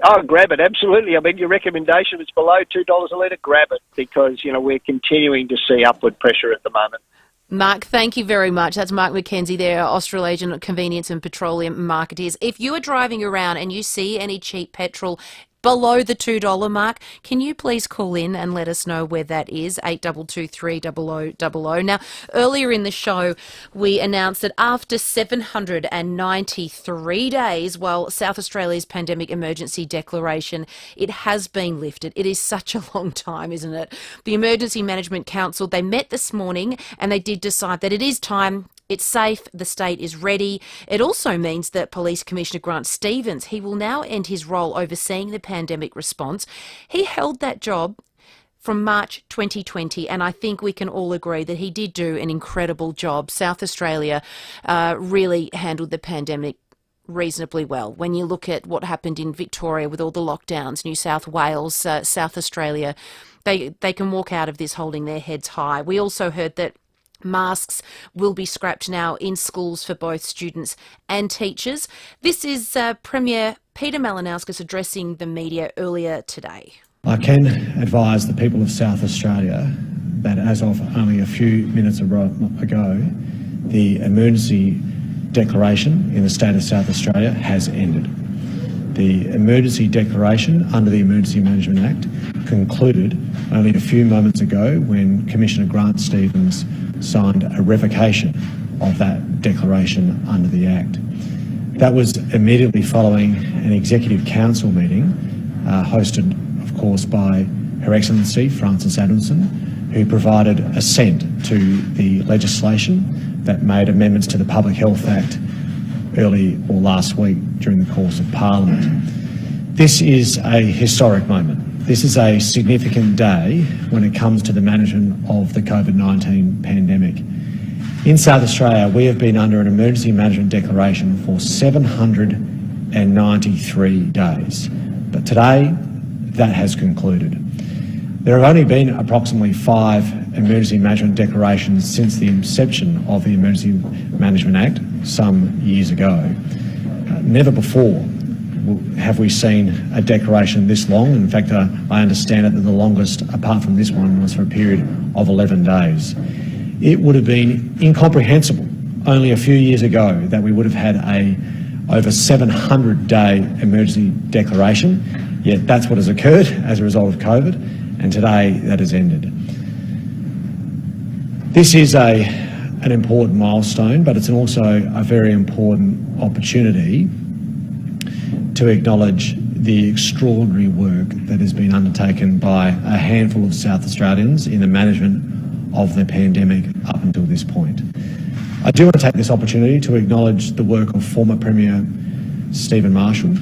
Oh, grab it, absolutely. I mean, your recommendation is below $2 a litre, grab it, because, you know, we're continuing to see upward pressure at the moment. Mark, thank you very much. That's Mark McKenzie there, Australasian Convenience and Petroleum Marketeers. If you are driving around and you see any cheap petrol below the $2 mark. Can you please call in and let us know where that is? 8223 Now, earlier in the show, we announced that after 793 days, well, South Australia's pandemic emergency declaration, it has been lifted. It is such a long time, isn't it? The Emergency Management Council, they met this morning and they did decide that it is time. It's safe, the state is ready. It also means that Police Commissioner Grant Stevens, he will now end his role overseeing the pandemic response. He held that job from March 2020, and I think we can all agree that he did do an incredible job. South Australia really handled the pandemic reasonably well. When you look at what happened in Victoria with all the lockdowns, New South Wales, South Australia, they can walk out of this holding their heads high. We also heard that masks will be scrapped now in schools for both students and teachers. This is Premier Peter Malinauskas addressing the media earlier today. I can advise the people of South Australia that as of only a few minutes ago, the emergency declaration in the state of South Australia has ended. The emergency declaration under the Emergency Management Act concluded only a few moments ago when Commissioner Grant Stevens signed a revocation of that declaration under the Act. That was immediately following an Executive Council meeting hosted, of course, by Her Excellency Frances Adamson, who provided assent to the legislation that made amendments to the Public Health Act last week during the course of Parliament. This is a historic moment. This is a significant day when it comes to the management of the COVID-19 pandemic. In South Australia, we have been under an emergency management declaration for 793 days. But today, that has concluded. There have only been approximately 5 emergency management declarations since the inception of the Emergency Management Act some years ago. Never before have we seen a declaration this long. In fact, I understand it that the longest, apart from this one, was for a period of 11 days. It would have been incomprehensible only a few years ago that we would have had a over 700-day emergency declaration, yet that's what has occurred as a result of COVID, and today that has ended. This is an important milestone, but it's also a very important opportunity to acknowledge the extraordinary work that has been undertaken by a handful of South Australians in the management of the pandemic up until this point. I do want to take this opportunity to acknowledge the work of former Premier Stephen Marshall.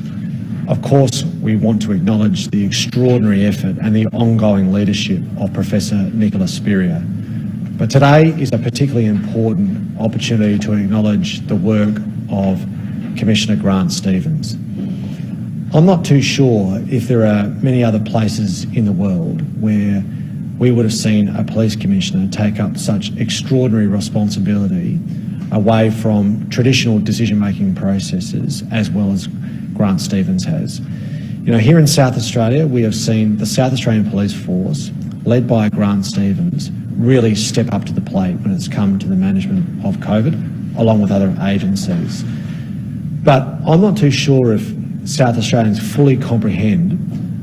Of course, we want to acknowledge the extraordinary effort and the ongoing leadership of Professor Nicola Spurrier. But today is a particularly important opportunity to acknowledge the work of Commissioner Grant Stevens. I'm not too sure if there are many other places in the world where we would have seen a police commissioner take up such extraordinary responsibility away from traditional decision-making processes as well as Grant Stevens has. You know, here in South Australia, we have seen the South Australian Police Force, led by Grant Stevens, really step up to the plate when it's come to the management of COVID, along with other agencies. But I'm not too sure if South Australians fully comprehend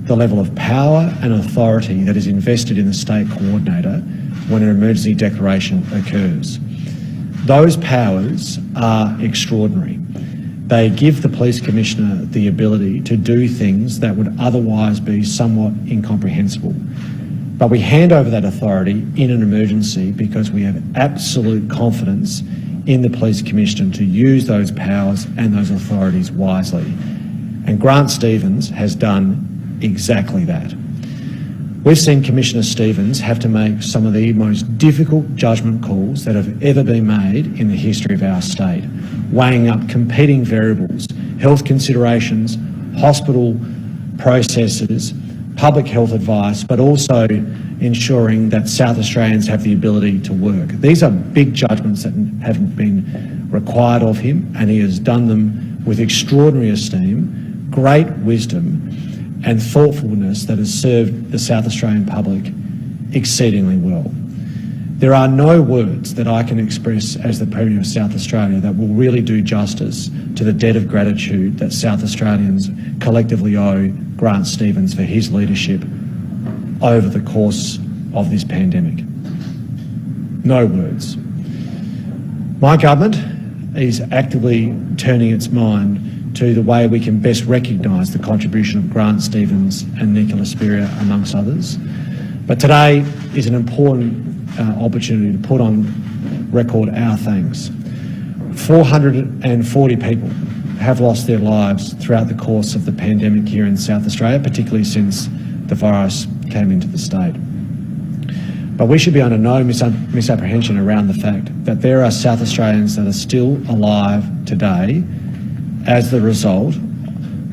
the level of power and authority that is invested in the state coordinator when an emergency declaration occurs. Those powers are extraordinary. They give the police commissioner the ability to do things that would otherwise be somewhat incomprehensible. But we hand over that authority in an emergency because we have absolute confidence in the police commissioner to use those powers and those authorities wisely. And Grant Stevens has done exactly that. We've seen Commissioner Stevens have to make some of the most difficult judgment calls that have ever been made in the history of our state, weighing up competing variables, health considerations, hospital processes, public health advice, but also ensuring that South Australians have the ability to work. These are big judgments that have been required of him, and he has done them with extraordinary esteem, great wisdom and thoughtfulness that has served the South Australian public exceedingly well. There are no words that I can express as the Premier of South Australia that will really do justice to the debt of gratitude that South Australians collectively owe Grant Stevens for his leadership over the course of this pandemic. No words. My government is actively turning its mind to the way we can best recognise the contribution of Grant Stevens and Nicola Spurrier, amongst others. But today is an important opportunity to put on record our thanks. 440 people have lost their lives throughout the course of the pandemic here in South Australia, particularly since the virus came into the state. But we should be under no misapprehension around the fact that there are South Australians that are still alive today as the result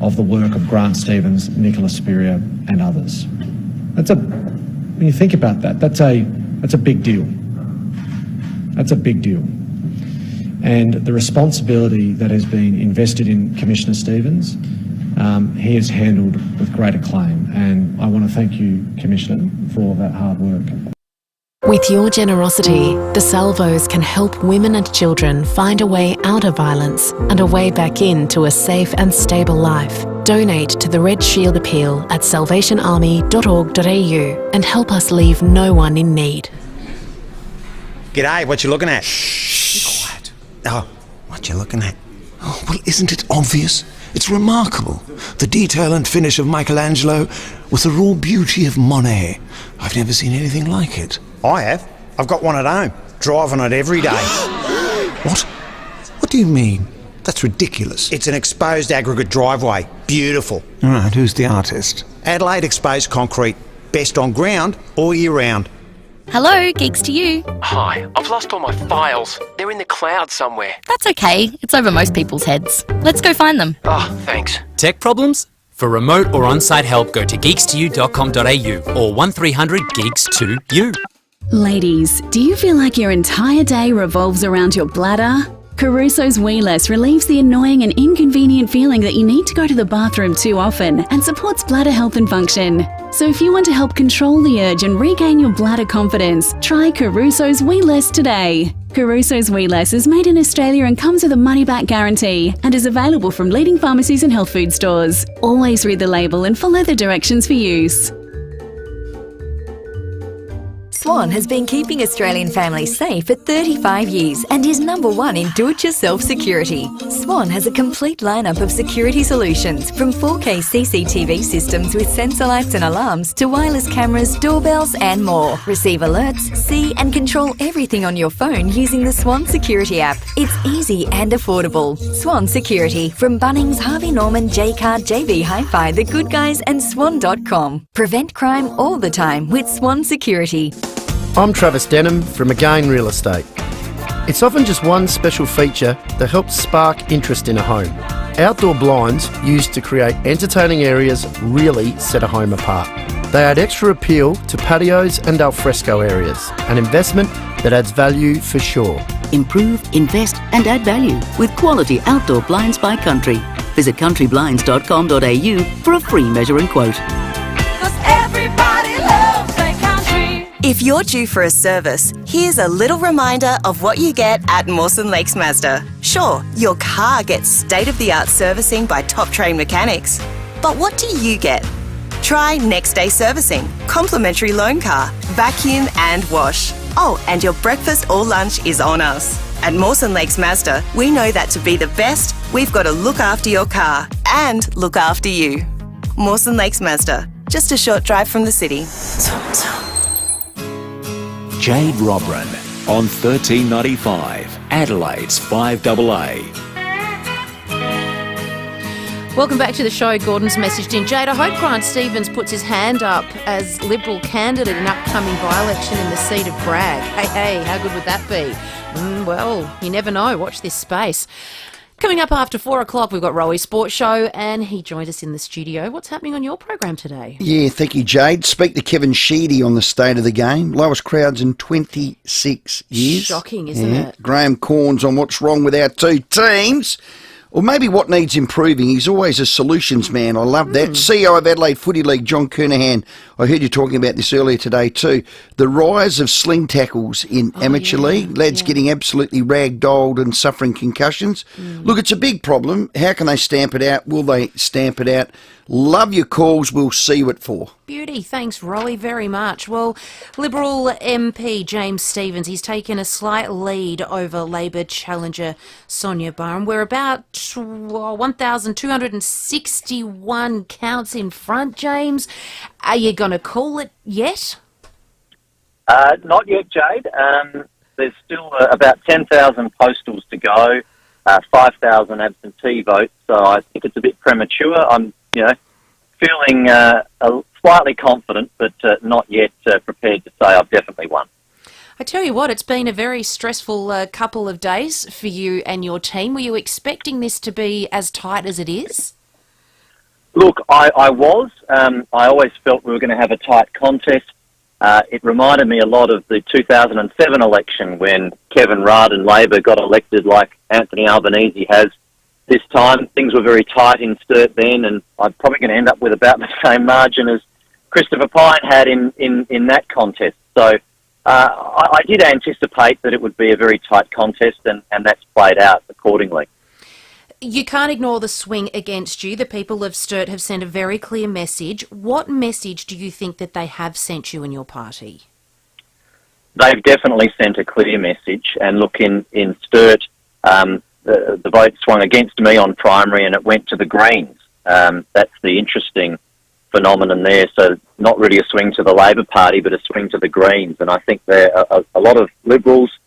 of the work of Grant Stevens, Nicola Spurrier and others. When you think about that, that's a big deal. That's a big deal. And the responsibility that has been invested in Commissioner Stevens, he has handled with great acclaim. And I want to thank you, Commissioner, for all that hard work. With your generosity, the Salvos can help women and children find a way out of violence and a way back into a safe and stable life. Donate to the Red Shield Appeal at salvationarmy.org.au and help us leave no one in need. G'day, what you looking at? Shh. Be quiet. Oh, what you looking at? Oh, well, isn't it obvious? It's remarkable. The detail and finish of Michelangelo with the raw beauty of Monet. I've never seen anything like it. I have. I've got one at home. Driving it every day. What? What do you mean? That's ridiculous. It's an exposed aggregate driveway. Beautiful. All right, who's the artist? Adelaide Exposed Concrete. Best on ground all year round. Hello, Geeks to You. Hi, I've lost all my files. They're in the cloud somewhere. That's okay. It's over most people's heads. Let's go find them. Oh, thanks. Tech problems? For remote or on-site help, go to geeks2u.com.au or 1300 geeks 2 u. Ladies, do you feel like your entire day revolves around your bladder? Caruso's Wee-Less relieves the annoying and inconvenient feeling that you need to go to the bathroom too often and supports bladder health and function. So if you want to help control the urge and regain your bladder confidence, try Caruso's Wee-Less today. Caruso's Wee-Less is made in Australia and comes with a money-back guarantee and is available from leading pharmacies and health food stores. Always read the label and follow the directions for use. Swan has been keeping Australian families safe for 35 years and is #1 in do-it-yourself security. Swan has a complete lineup of security solutions, from 4K CCTV systems with sensor lights and alarms to wireless cameras, doorbells and more. Receive alerts, see and control everything on your phone using the Swan Security app. It's easy and affordable. Swan Security from Bunnings, Harvey Norman, Jcard, JB Hi-Fi, The Good Guys and Swan.com. Prevent crime all the time with Swan Security. I'm Travis Denham from Again Real Estate. It's often just one special feature that helps spark interest in a home. Outdoor blinds used to create entertaining areas really set a home apart. They add extra appeal to patios and alfresco areas, an investment that adds value for sure. Improve, invest and add value with quality outdoor blinds by Country. Visit countryblinds.com.au for a free measure and quote. If you're due for a service, here's a little reminder of what you get at Mawson Lakes Mazda. Sure, your car gets state-of-the-art servicing by top-trained mechanics. But what do you get? Try next-day servicing, complimentary loan car, vacuum and wash. Oh, and your breakfast or lunch is on us. At Mawson Lakes Mazda, we know that to be the best, we've got to look after your car and look after you. Mawson Lakes Mazda, just a short drive from the city. Jade Robran on 1395, Adelaide's 5AA. Welcome back to the show. Gordon's messaged in. Jade, I hope Grant Stevens puts his hand up as Liberal candidate in upcoming by-election in the seat of Bragg. Hey, how good would that be? Well, you never know. Watch this space. Coming up after 4 o'clock, we've got Rowey Sports Show, and he joined us in the studio. What's happening on your program today? Yeah, thank you, Jade. Speak to Kevin Sheedy on the state of the game. Lowest crowds in 26 years. Shocking, isn't it? Graham Corns on what's wrong with our two teams. Or maybe what needs improving. He's always a solutions man. I love that. CEO of Adelaide Footy League, John Kernahan. I heard you talking about this earlier today too. The rise of sling tackles in amateur league. Lads getting absolutely ragdolled and suffering concussions. Look, it's a big problem. How can they stamp it out? Will they stamp it out? Love your calls. We'll see you at 4. Beauty. Thanks, Rowey, very much. Well, Liberal MP James Stephens, he's taken a slight lead over Labor challenger Sonia Barham. We're about 1,261 counts in front, James. Are you going to call it yet? Not yet, Jade. There's still about 10,000 postals to go, 5,000 absentee votes, so I think it's a bit premature. I'm feeling slightly confident, but not yet prepared to say I've definitely won. I tell you what, it's been a very stressful couple of days for you and your team. Were you expecting this to be as tight as it is? Look, I was. I always felt we were going to have a tight contest. It reminded me a lot of the 2007 election when Kevin Rudd and Labor got elected like Anthony Albanese has this time. Things were very tight in Sturt then, and I'm probably going to end up with about the same margin as Christopher Pyne had in that contest. So I did anticipate that it would be a very tight contest, and that's played out accordingly. You can't ignore the swing against you. The people of Sturt have sent a very clear message. What message do you think that they have sent you and your party? They've definitely sent a clear message. And look, in Sturt, the vote swung against me on primary and it went to the Greens. That's the interesting phenomenon there. So not really a swing to the Labor Party, but a swing to the Greens. And I think there are a lot of Liberals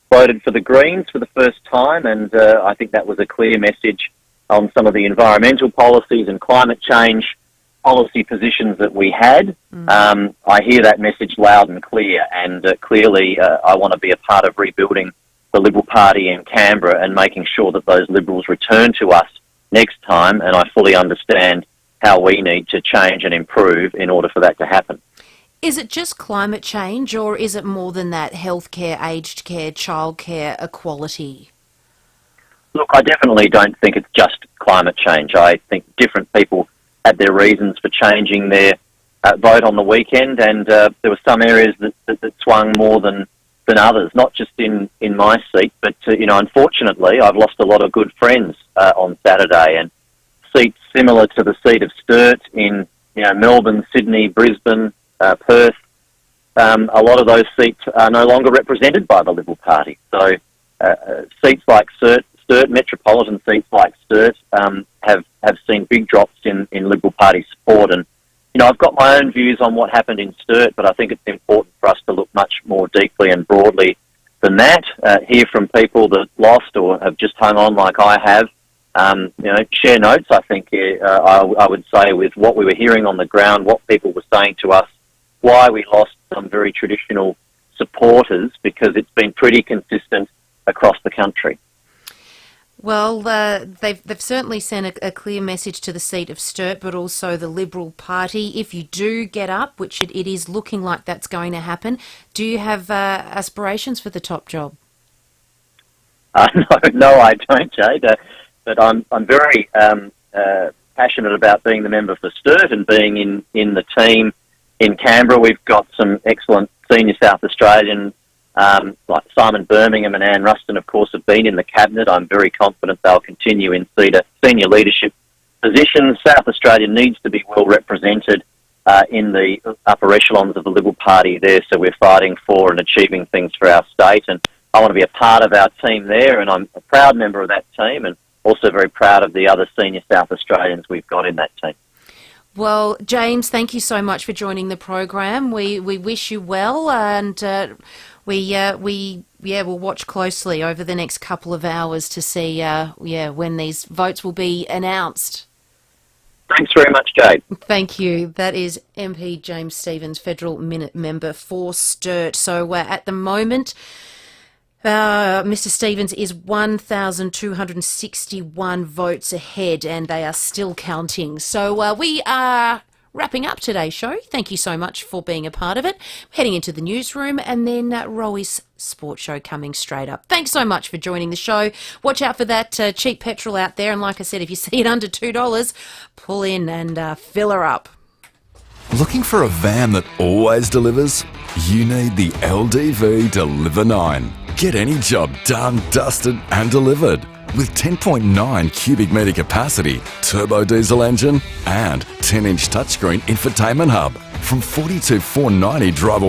voted for the Greens for the first time, and I think that was a clear message on some of the environmental policies and climate change policy positions that we had. I hear that message loud and clear, and clearly I want to be a part of rebuilding the Liberal Party in Canberra and making sure that those Liberals return to us next time, and I fully understand how we need to change and improve in order for that to happen. Is it just climate change, or is it more than that? Healthcare, aged care, childcare, equality? Look, I definitely don't think it's just climate change. I think different people had their reasons for changing their vote on the weekend, and there were some areas that swung more than others, not just in my seat, but unfortunately I've lost a lot of good friends on Saturday, and seats similar to the seat of Sturt in Melbourne, Sydney, Brisbane, Perth, a lot of those seats are no longer represented by the Liberal Party. So seats like Sturt, metropolitan seats like Sturt, have seen big drops in Liberal Party support. And, I've got my own views on what happened in Sturt, but I think it's important for us to look much more deeply and broadly than that, hear from people that lost or have just hung on like I have. Share notes, I think, I would say, with what we were hearing on the ground, what people were saying to us, why we lost some very traditional supporters, because it's been pretty consistent across the country. Well, they've certainly sent a clear message to the seat of Sturt, but also the Liberal Party. If you do get up, which it is looking like that's going to happen, do you have aspirations for the top job? No, I don't, Jade. But I'm very passionate about being the member for Sturt and being in the team in Canberra. We've got some excellent senior South Australians, like Simon Birmingham and Anne Ruston, of course, have been in the Cabinet. I'm very confident they'll continue in senior leadership positions. South Australia needs to be well represented in the upper echelons of the Liberal Party there, so we're fighting for and achieving things for our state, and I want to be a part of our team there, and I'm a proud member of that team, and also very proud of the other senior South Australians we've got in that team. Well, James, thank you so much for joining the program. We wish you well, and we'll watch closely over the next couple of hours to see when these votes will be announced. Thanks very much, Jade. Thank you. That is MP James Stephens, federal member for Sturt. So at the moment, Mr. Stephens is 1,261 votes ahead, and they are still counting. So we are wrapping up today's show. Thank you so much for being a part of it. Heading into the newsroom, and then Rowey's sports show coming straight up. Thanks so much for joining the show. Watch out for that cheap petrol out there, and like I said, if you see it under $2, pull in and fill her up. Looking for a van that always delivers? You need the LDV Deliver 9. Get any job done, dusted and delivered. With 10.9 cubic metre capacity, turbo diesel engine and 10-inch touchscreen infotainment hub. From $42,490 drive